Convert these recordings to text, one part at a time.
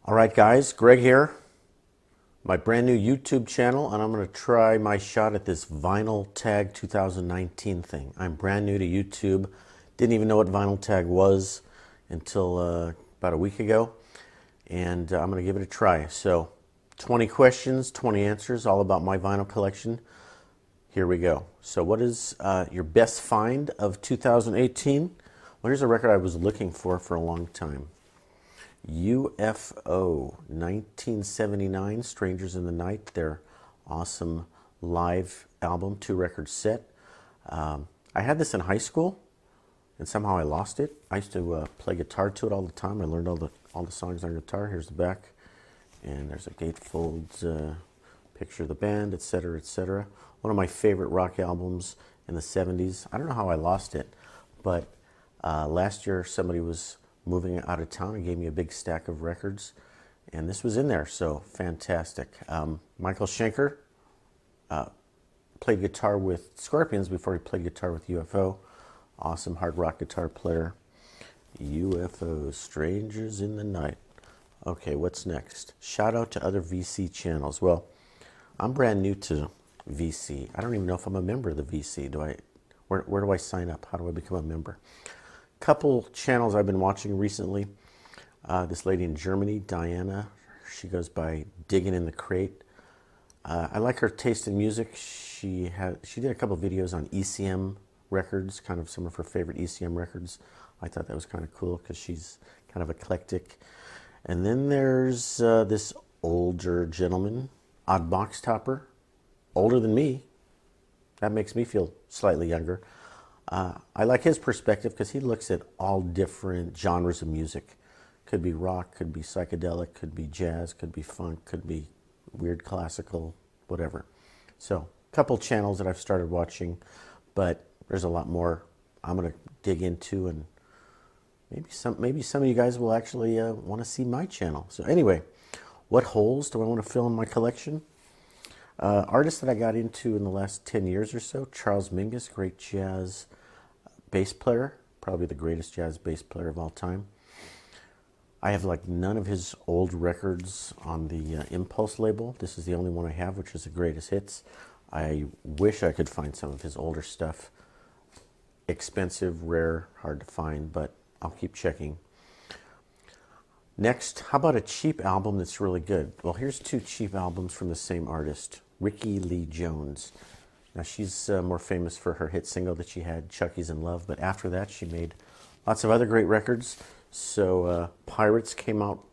All right, guys, Greg here, my brand new YouTube channel, and I'm going to try my shot at this Vinyl Tag 2019 thing. I'm brand new to YouTube, didn't even know what Vinyl Tag was until about a week ago, and I'm going to give it a try. So 20 questions, 20 answers, all about my vinyl collection. Here we go. So what is your best find of 2018? Well, here's a record I was looking for a long time. UFO 1979, Strangers in the Night, their awesome live album, 2-record set. I had this in high school, and somehow I lost it. I used to play guitar to it all the time. I learned all the songs on guitar. Here's the back, and there's a gatefold picture of the band, etc., etc. One of my favorite rock albums in the 70s. I don't know how I lost it, but last year somebody was moving out of town and gave me a big stack of records, and this was in there, so fantastic. Michael Schenker played guitar with Scorpions before he played guitar with UFO. Awesome hard rock guitar player. UFO, Strangers in the Night. Okay, what's next? Shout out to other VC channels. Well, I'm brand new to VC. I don't even know if I'm a member of the VC. Where do I sign up? How do I become a member? Couple channels I've been watching recently. This lady in Germany, Diana, she goes by Digging in the Crate. I like her taste in music. She did a couple videos on ECM records, kind of some of her favorite ECM records. I thought that was kind of cool because she's kind of eclectic. And then there's this older gentleman, Odd Box Topper, older than me. That makes me feel slightly younger. I like his perspective because he looks at all different genres of music. Could be rock, could be psychedelic, could be jazz, could be funk, could be weird classical, whatever. So a couple channels that I've started watching, but there's a lot more I'm going to dig into, and maybe some of you guys will actually want to see my channel. So anyway, what holes do I want to fill in my collection? Artists that I got into in the last 10 years or so: Charles Mingus, great jazz bass player, probably the greatest jazz bass player of all time. I have like none of his old records on the Impulse label. This is the only one I have, which is the greatest hits. I wish I could find some of his older stuff. Expensive, rare, hard to find, but I'll keep checking. Next, how about a cheap album that's really good? Well, here's two cheap albums from the same artist, Ricki Lee Jones. Now, she's more famous for her hit single that she had, Chucky's in Love, but after that she made lots of other great records. So Pirates came out,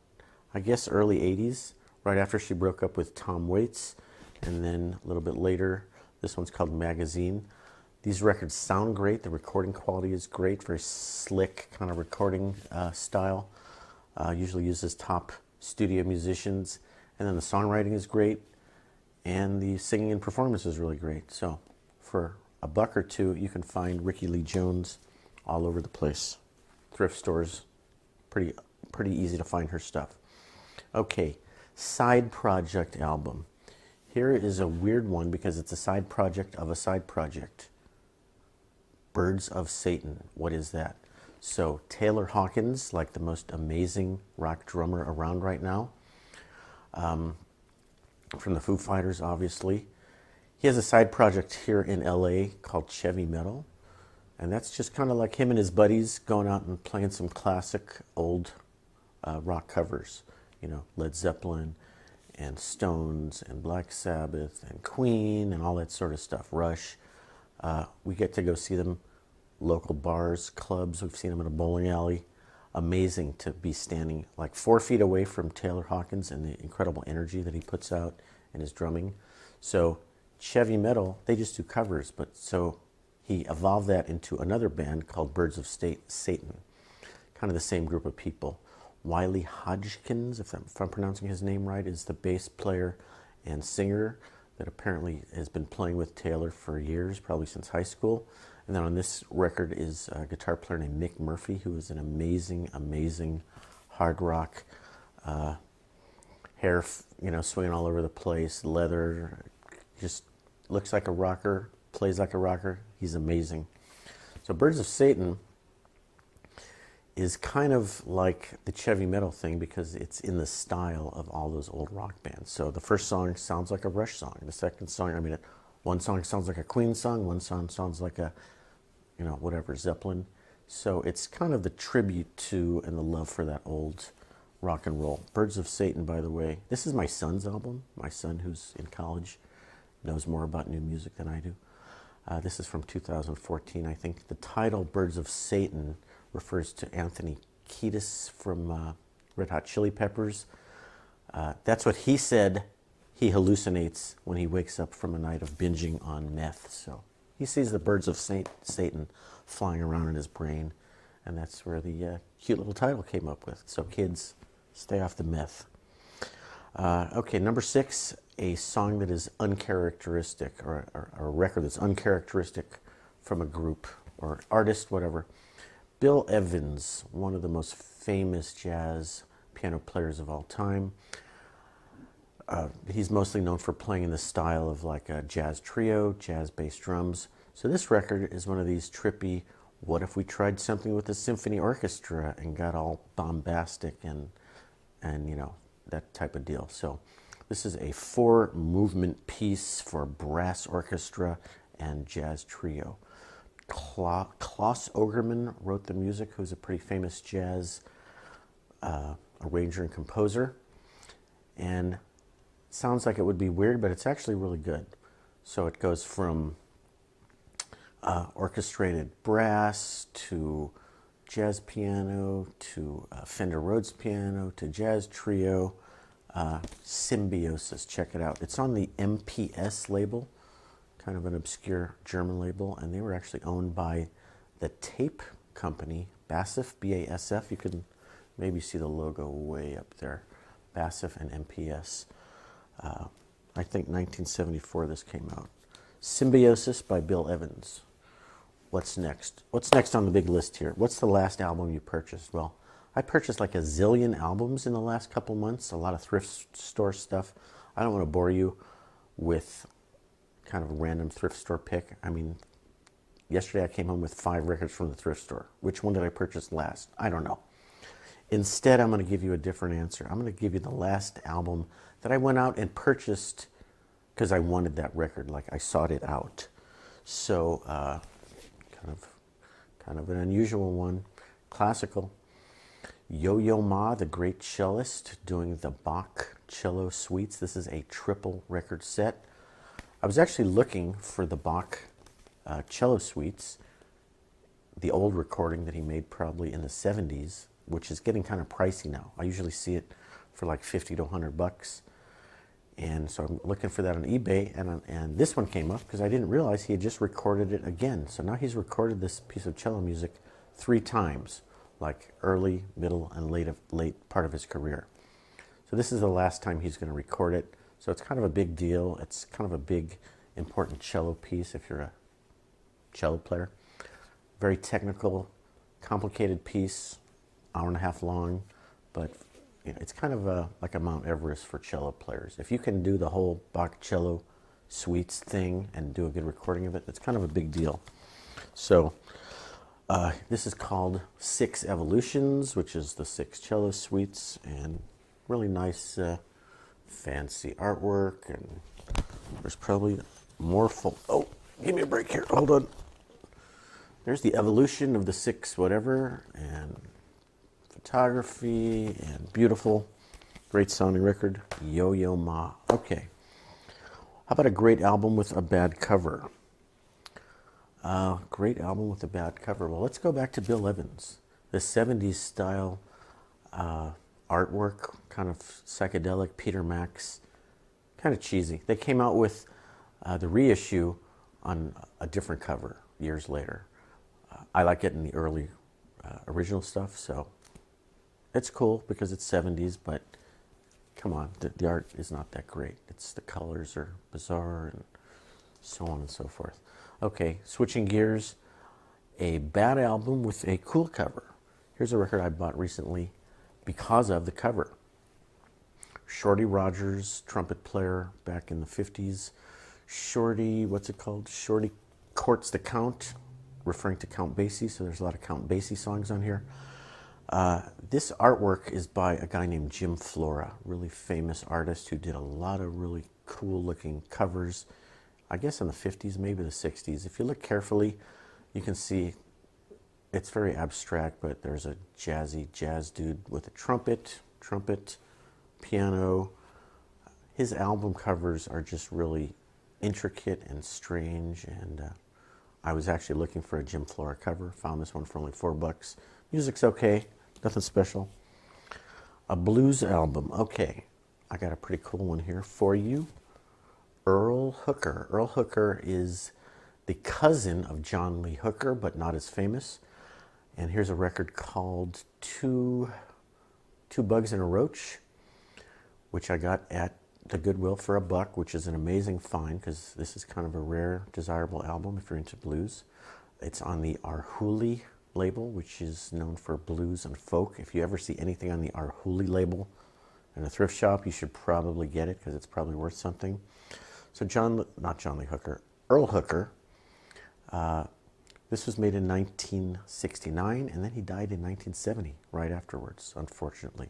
I guess, early 80s, right after she broke up with Tom Waits, and then a little bit later, this one's called Magazine. These records sound great. The recording quality is great, very slick kind of recording style. Usually uses top studio musicians, and then the songwriting is great, and the singing and performance is really great. So for a buck or two, you can find Ricki Lee Jones all over the place. Thrift stores, pretty easy to find her stuff. Okay, side project album. Here is a weird one because it's a side project of a side project. Birds of Satan. What is that? So Taylor Hawkins, like the most amazing rock drummer around right now, from the Foo Fighters, obviously. He has a side project here in LA called Chevy Metal, and that's just kind of like him and his buddies going out and playing some classic old rock covers. You know, Led Zeppelin and Stones and Black Sabbath and Queen and all that sort of stuff. Rush. We get to go see them local bars, clubs. We've seen them in a bowling alley. Amazing to be standing like 4 feet away from Taylor Hawkins and the incredible energy that he puts out in his drumming. So Chevy Metal, they just do covers, but so he evolved that into another band called Birds of Satan. Kind of the same group of people. Wiley Hodgkins, if I'm pronouncing his name right, is the bass player and singer that apparently has been playing with Taylor for years, probably since high school. And then on this record is a guitar player named Mick Murphy, who is an amazing, amazing hard rock, hair, swinging all over the place, leather, just looks like a rocker, plays like a rocker. He's amazing. So Birds of Satan is kind of like the Chevy Metal thing because it's in the style of all those old rock bands. So the first song sounds like a Rush song. The second song, one song sounds like a Queen song. One song sounds like a, whatever, Zeppelin. So it's kind of the tribute to and the love for that old rock and roll. Birds of Satan, by the way. This is my son's album. My son, who's in college, knows more about new music than I do. This is from 2014, I think. The title, Birds of Satan, refers to Anthony Kiedis from Red Hot Chili Peppers. That's what he said he hallucinates when he wakes up from a night of binging on meth. So he sees the birds of Satan flying around in his brain, and that's where the cute little title came up with. So kids, stay off the meth. Okay, number 6, a song that is uncharacteristic, or a record that's uncharacteristic from a group or artist, whatever. Bill Evans, one of the most famous jazz piano players of all time. He's mostly known for playing in the style of like a jazz trio, jazz bass drums. So this record is one of these trippy, what if we tried something with a symphony orchestra and got all bombastic and that type of deal. So this is a 4-movement piece for brass orchestra and jazz trio. Klaus Ogerman wrote the music, who's a pretty famous jazz arranger and composer. And it sounds like it would be weird, but it's actually really good. So it goes from orchestrated brass to jazz piano to Fender Rhodes piano to jazz trio. Symbiosis, check it out. It's on the MPS label, kind of an obscure German label, and they were actually owned by the tape company, BASF, B-A-S-F. You can maybe see the logo way up there, BASF and MPS. I think 1974 this came out. Symbiosis by Bill Evans. What's next? What's next on the big list here? What's the last album you purchased? Well, I purchased like a zillion albums in the last couple months, a lot of thrift store stuff. I don't want to bore you with kind of a random thrift store pick. I mean, yesterday I came home with 5 records from the thrift store. Which one did I purchase last? I don't know. Instead, I'm going to give you a different answer. I'm going to give you the last album that I went out and purchased because I wanted that record, like I sought it out. So, kind of an unusual one. Classical. Yo-Yo Ma, the great cellist, doing the Bach cello suites. This is a triple record set. I was actually looking for the Bach cello suites, the old recording that he made probably in the 70s, which is getting kind of pricey now. I usually see it for like 50 to 100 bucks. And so I'm looking for that on eBay, and this one came up because I didn't realize he had just recorded it again. So now he's recorded this piece of cello music 3 times, like early, middle, and late part of his career. So this is the last time he's going to record it. So it's kind of a big deal. It's kind of a big, important cello piece if you're a cello player. Very technical, complicated piece, 1.5 hours long, but it's kind of like a Mount Everest for cello players. If you can do the whole Bach cello suites thing and do a good recording of it, it's kind of a big deal. So this is called 6 Evolutions, which is the 6 cello suites, and really nice fancy artwork, and there's probably more full. Oh, give me a break here. Hold on. There's the evolution of the 6 whatever, and photography, and beautiful, great sounding record. Yo-Yo Ma. Okay. How about a great album with a bad cover? Great album with a bad cover. Well, let's go back to Bill Evans. The 70s style artwork, kind of psychedelic, Peter Max, kind of cheesy. They came out with the reissue on a different cover years later. I like getting the early original stuff, so it's cool because it's 70s, but come on, the art is not that great. It's the colors are bizarre and so on and so forth. Okay, switching gears, a bad album with a cool cover. Here's a record I bought recently because of the cover. Shorty Rogers, trumpet player back in the 50s. Shorty, what's it called? Shorty Courts the Count, referring to Count Basie, so there's a lot of Count Basie songs on here. This artwork is by a guy named Jim Flora, really famous artist who did a lot of really cool looking covers, I guess in the 50s, maybe the 60s. If you look carefully, you can see it's very abstract, but there's a jazzy jazz dude with a trumpet, piano. His album covers are just really intricate and strange, and I was actually looking for a Jim Flora cover, found this one for only $4. Music's okay, nothing special. A blues album, okay. I got a pretty cool one here for you. Earl Hooker. Earl Hooker is the cousin of John Lee Hooker, but not as famous. And here's a record called Two Bugs and a Roach, which I got at the Goodwill for $1, which is an amazing find because this is kind of a rare, desirable album if you're into blues. It's on the Arhoolie label, which is known for blues and folk. If you ever see anything on the Arhoolie label in a thrift shop, you should probably get it because it's probably worth something. So Earl Hooker. This was made in 1969, and then he died in 1970, right afterwards, unfortunately.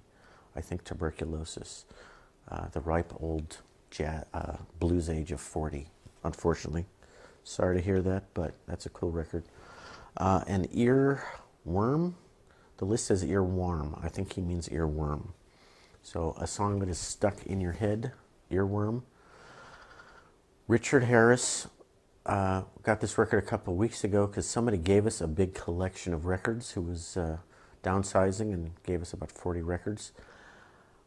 I think tuberculosis, the ripe old blues age of 40, unfortunately. Sorry to hear that, but that's a cool record. An earworm. The list says earworm. I think he means earworm. So a song that is stuck in your head, earworm. Richard Harris. Got this record a couple of weeks ago because somebody gave us a big collection of records who was downsizing and gave us about 40 records.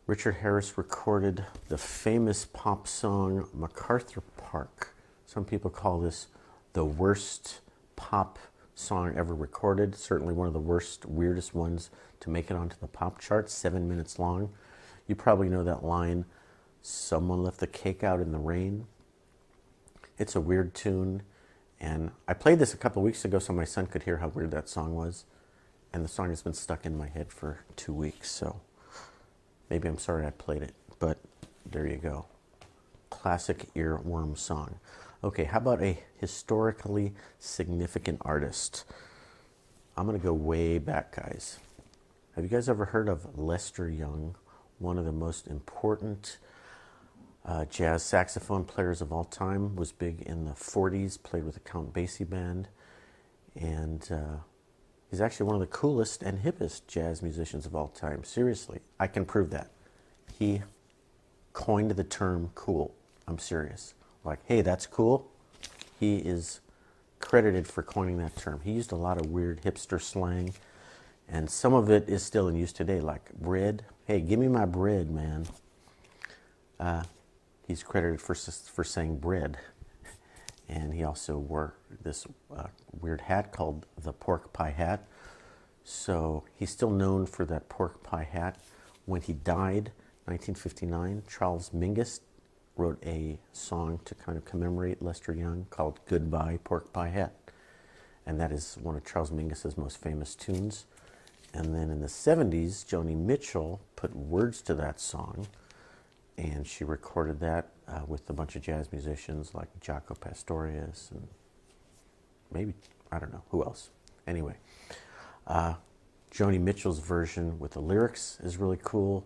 Richard Harris recorded the famous pop song MacArthur Park. Some people call this the worst pop song ever recorded. Certainly one of the worst, weirdest ones to make it onto the pop charts, 7 minutes long. You probably know that line, "Someone left the cake out in the rain." It's a weird tune, and I played this a couple of weeks ago so my son could hear how weird that song was, and the song has been stuck in my head for 2 weeks, so maybe I'm sorry I played it, but there you go. Classic earworm song. Okay, how about a historically significant artist? I'm going to go way back, guys. Have you guys ever heard of Lester Young, one of the most important jazz saxophone players of all time? Was big in the 40s, played with the Count Basie Band, and he's actually one of the coolest and hippest jazz musicians of all time. Seriously, I can prove that. He coined the term cool. I'm serious. Like, hey, that's cool. He is credited for coining that term. He used a lot of weird hipster slang, and some of it is still in use today, like bread. Hey, give me my bread, man. He's credited for saying bread. And he also wore this weird hat called the pork pie hat. So he's still known for that pork pie hat. When he died, 1959, Charles Mingus wrote a song to kind of commemorate Lester Young called "Goodbye Pork Pie Hat." And that is one of Charles Mingus's most famous tunes. And then in the 70s, Joni Mitchell put words to that song, and she recorded that with a bunch of jazz musicians like Jaco Pastorius and maybe, I don't know, who else. Anyway, Joni Mitchell's version with the lyrics is really cool.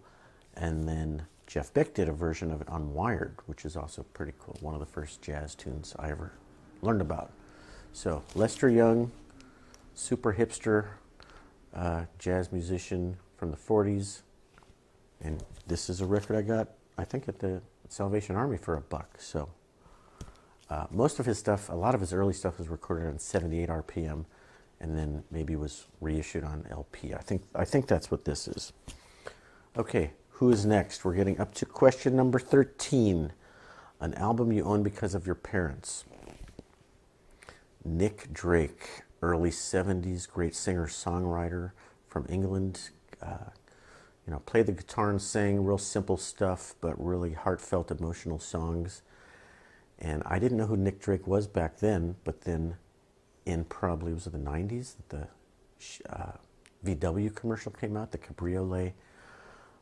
And then Jeff Beck did a version of it on Wired, which is also pretty cool. One of the first jazz tunes I ever learned about. So Lester Young, super hipster jazz musician from the 40s. And this is a record I got, I think, at the Salvation Army for $1. So most of his stuff, a lot of his early stuff was recorded on 78 RPM and then maybe was reissued on LP. I think that's what this is. Okay, who is next? We're getting up to question number 13. An album you own because of your parents. Nick Drake, early 70s, great singer-songwriter from England. Played the guitar and sang real simple stuff, but really heartfelt, emotional songs. And I didn't know who Nick Drake was back then, but then in probably, was it the 90s, the VW commercial came out, the Cabriolet,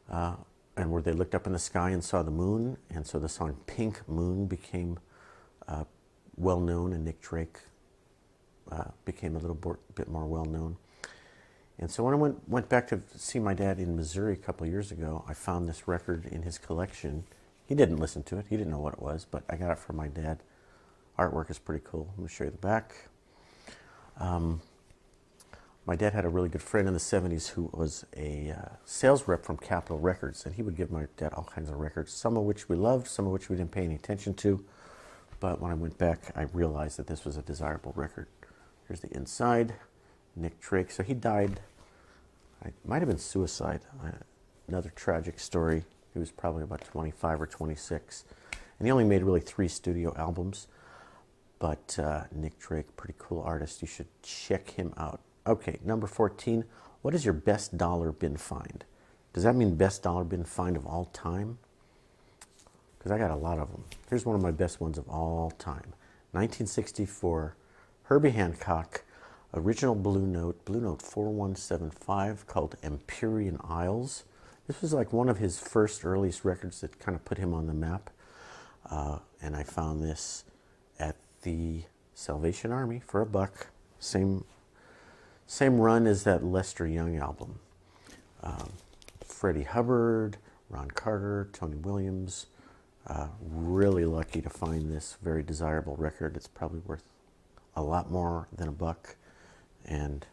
and where they looked up in the sky and saw the moon. And so the song Pink Moon became well-known, and Nick Drake became a little bit more well-known. And so when I went back to see my dad in Missouri a couple of years ago, I found this record in his collection. He didn't listen to it. He didn't know what it was, but I got it from my dad. Artwork is pretty cool. I'm going to show you the back. My dad had a really good friend in the 70s who was a sales rep from Capitol Records, and he would give my dad all kinds of records, some of which we loved, some of which we didn't pay any attention to. But when I went back, I realized that this was a desirable record. Here's the inside. Nick Drake. So he died. It might have been suicide. Another tragic story. He was probably about 25 or 26. And he only made really 3 studio albums. But Nick Drake, pretty cool artist. You should check him out. Okay, number 14. What is your best dollar bin find? Does that mean best dollar bin find of all time? Because I got a lot of them. Here's one of my best ones of all time. 1964, Herbie Hancock, original Bluenote 4175, called Empyrean Isles. This was like one of his first earliest records that kind of put him on the map. And I found this at the Salvation Army for $1. Same run as that Lester Young album. Freddie Hubbard, Ron Carter, Tony Williams. Really lucky to find this very desirable record. It's probably worth a lot more than $1. And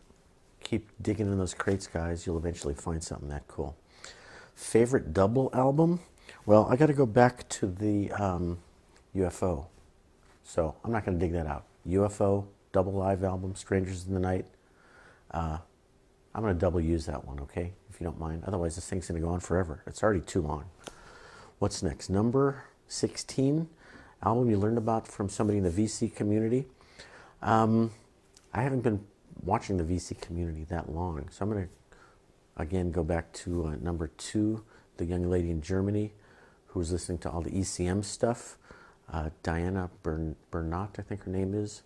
keep digging in those crates, guys. You'll eventually find something that cool. Favorite double album? Well, I got to go back to the UFO. So I'm not going to dig that out. UFO, double live album, Strangers in the Night. I'm going to double use that one, okay? If you don't mind. Otherwise, this thing's going to go on forever. It's already too long. What's next? Number 16, album you learned about from somebody in the VC community. I haven't been watching the VC community that long, so I'm going to, again, go back to number 2, the young lady in Germany who was listening to all the ECM stuff. Diana Bernat, I think her name is.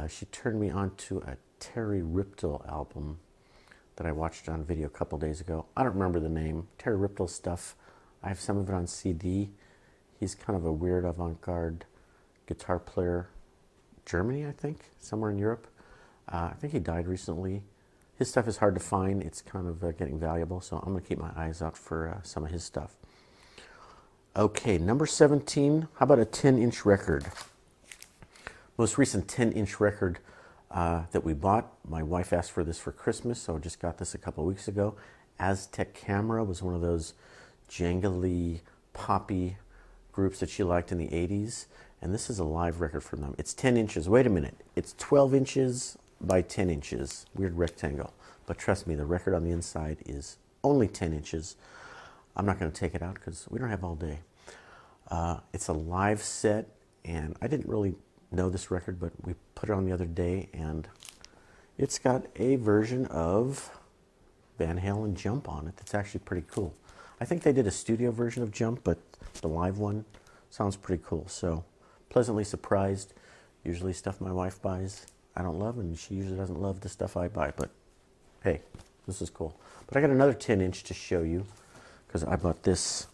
She turned me on to a Terry Riptle album that I watched on video a couple days ago. I don't remember the name. Terry Riptle stuff. I have some of it on CD. He's kind of a weird avant-garde guitar player. Germany, I think, somewhere in Europe. I think he died recently. His stuff is hard to find. It's kind of getting valuable, so I'm going to keep my eyes out for some of his stuff. Okay, number 17. How about a 10-inch record? Most recent 10-inch record that we bought. My wife asked for this for Christmas, so I just got this a couple weeks ago. Aztec Camera was one of those jangly, poppy groups that she liked in the 80s. And this is a live record from them. It's 10 inches. Wait a minute. It's 12 inches by 10 inches. Weird rectangle. But trust me, the record on the inside is only 10 inches. I'm not going to take it out because we don't have all day. It's a live set, and I didn't really know this record, but we put it on the other day, and it's got a version of Van Halen Jump on it that's actually pretty cool. I think they did a studio version of Jump, but the live one sounds pretty cool. So pleasantly surprised. Usually stuff my wife buys I don't love, and she usually doesn't love the stuff I buy, but hey, this is cool. But I got another 10-inch to show you because I bought this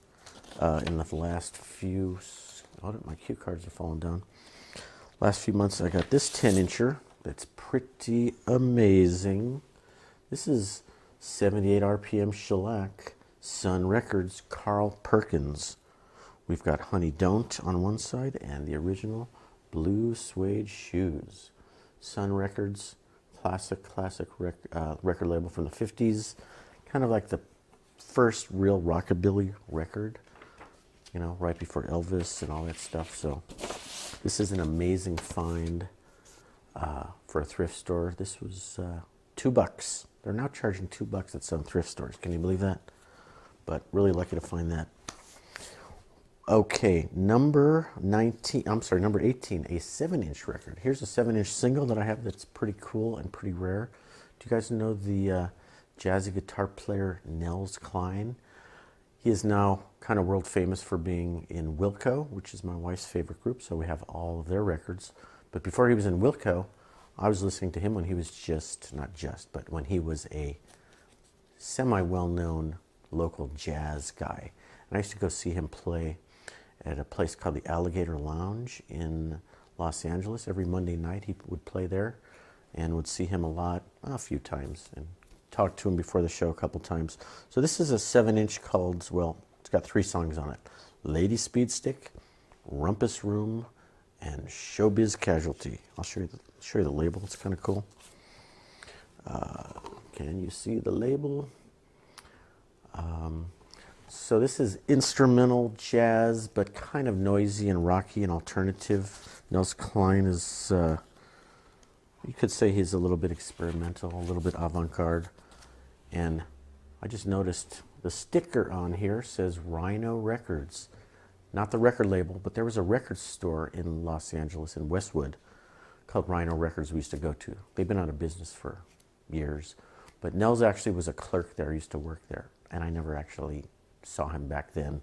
in the last few, oh, my cue cards are falling down. Last few months I got this 10-incher that's pretty amazing. This is 78 RPM shellac, Sun Records, Carl Perkins. We've got Honey Don't on one side and the original Blue Suede Shoes. Sun Records, classic record label from the 50s. Kind of like the first real rockabilly record, you know, right before Elvis and all that stuff. So this is an amazing find for a thrift store. This was $2. They're now charging $2 at some thrift stores. Can you believe that? But really lucky to find that. Okay, number 18, a 7-inch record. Here's a 7-inch single that I have that's pretty cool and pretty rare. Do you guys know the jazzy guitar player Nels Cline? He is now kind of world famous for being in Wilco, which is my wife's favorite group, so we have all of their records. But before he was in Wilco, I was listening to him when he was but when he was a semi-well-known local jazz guy. And I used to go see him play at a place called the Alligator Lounge in Los Angeles. Every Monday night he would play there, and would see him a few times, and talked to him before the show a couple times. So this is a 7-inch called, well, it's got 3 songs on it. Lady Speed Stick, Rumpus Room, and Showbiz Casualty. I'll show you the label. It's kind of cool. Can you see the label? So this is instrumental jazz, but kind of noisy and rocky and alternative. Nels Cline is, you could say he's a little bit experimental, a little bit avant-garde. And I just noticed the sticker on here says Rhino Records. Not the record label, but there was a record store in Los Angeles, in Westwood, called Rhino Records we used to go to. They've been out of business for years. But Nels actually was a clerk there, used to work there. And I never actually saw him back then.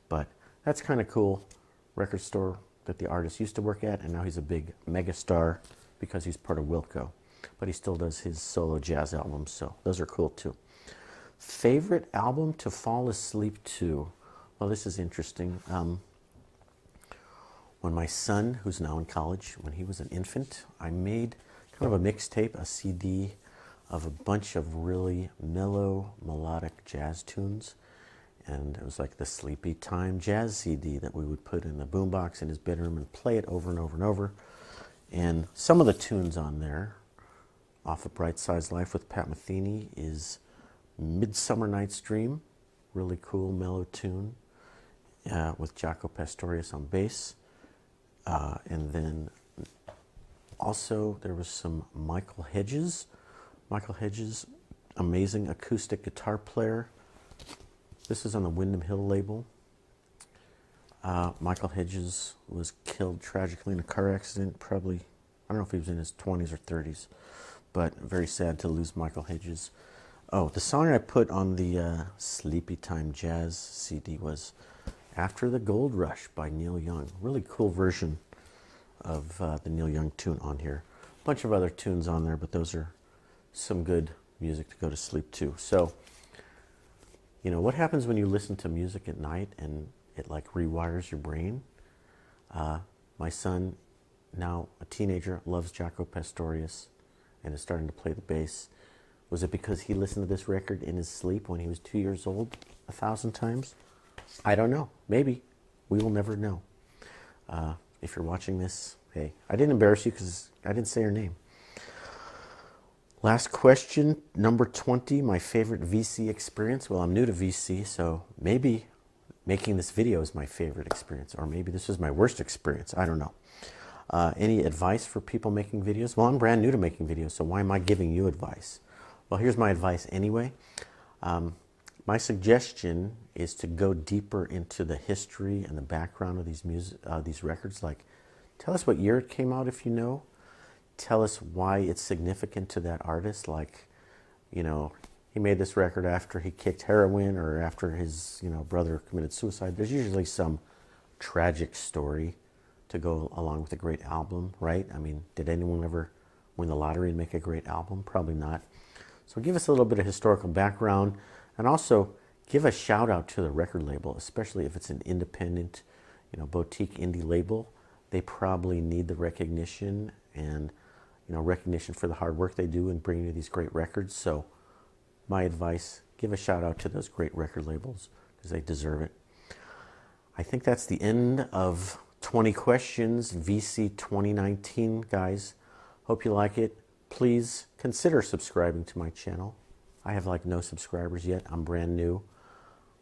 But that's kind of cool. Record store that the artist used to work at, and now he's a big mega star because he's part of Wilco. But he still does his solo jazz albums, so those are cool too. Favorite album to fall asleep to? Well, this is interesting. When my son, who's now in college, when he was an infant, I made kind of a mixtape, a CD of a bunch of really mellow, melodic jazz tunes. And it was like the sleepy time jazz CD that we would put in the boombox in his bedroom and play it over and over and over. And some of the tunes on there, off of Bright Side's Life with Pat Metheny, is Midsummer Night's Dream, really cool mellow tune, with Jaco Pastorius on bass. And then also there was some Michael Hedges. Michael Hedges, amazing acoustic guitar player. This is on the Windham Hill label. Michael Hedges was killed tragically in a car accident, probably, I don't know if he was in his 20s or 30s, but very sad to lose Michael Hedges. Oh, the song I put on the Sleepy Time Jazz CD was After the Gold Rush by Neil Young. Really cool version of the Neil Young tune on here. A bunch of other tunes on there, but those are some good music to go to sleep to. So, you know, what happens when you listen to music at night and it like rewires your brain? My son, now a teenager, loves Jaco Pastorius and is starting to play the bass. Was it because he listened to this record in his sleep when he was 2 years old 1,000 times? I don't know. Maybe. We will never know. If you're watching this, hey, I didn't embarrass you because I didn't say your name. Last question, number 20, my favorite VC experience. Well, I'm new to VC, so maybe making this video is my favorite experience, or maybe this is my worst experience. I don't know. Any advice for people making videos? Well, I'm brand new to making videos, so why am I giving you advice? Well, here's my advice anyway. My suggestion is to go deeper into the history and the background of these records. Like, tell us what year it came out if you know. Tell us why it's significant to that artist. Like, you know, he made this record after he kicked heroin or after his, you know, brother committed suicide. There's usually some tragic story to go along with a great album, right? I mean, did anyone ever win the lottery and make a great album? Probably not. So give us a little bit of historical background, and also give a shout out to the record label, especially if it's an independent, you know, boutique indie label. They probably need the recognition and, you know, recognition for the hard work they do in bringing you these great records. So my advice, give a shout out to those great record labels because they deserve it. I think that's the end of 20 questions, VC 2019, guys. Hope you like it. Please consider subscribing to my channel. I have like no subscribers yet. I'm brand new.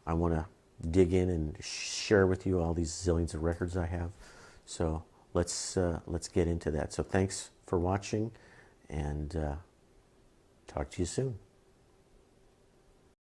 I want to dig in and share with you all these zillions of records I have. So let's get into that. So thanks for watching, and talk to you soon.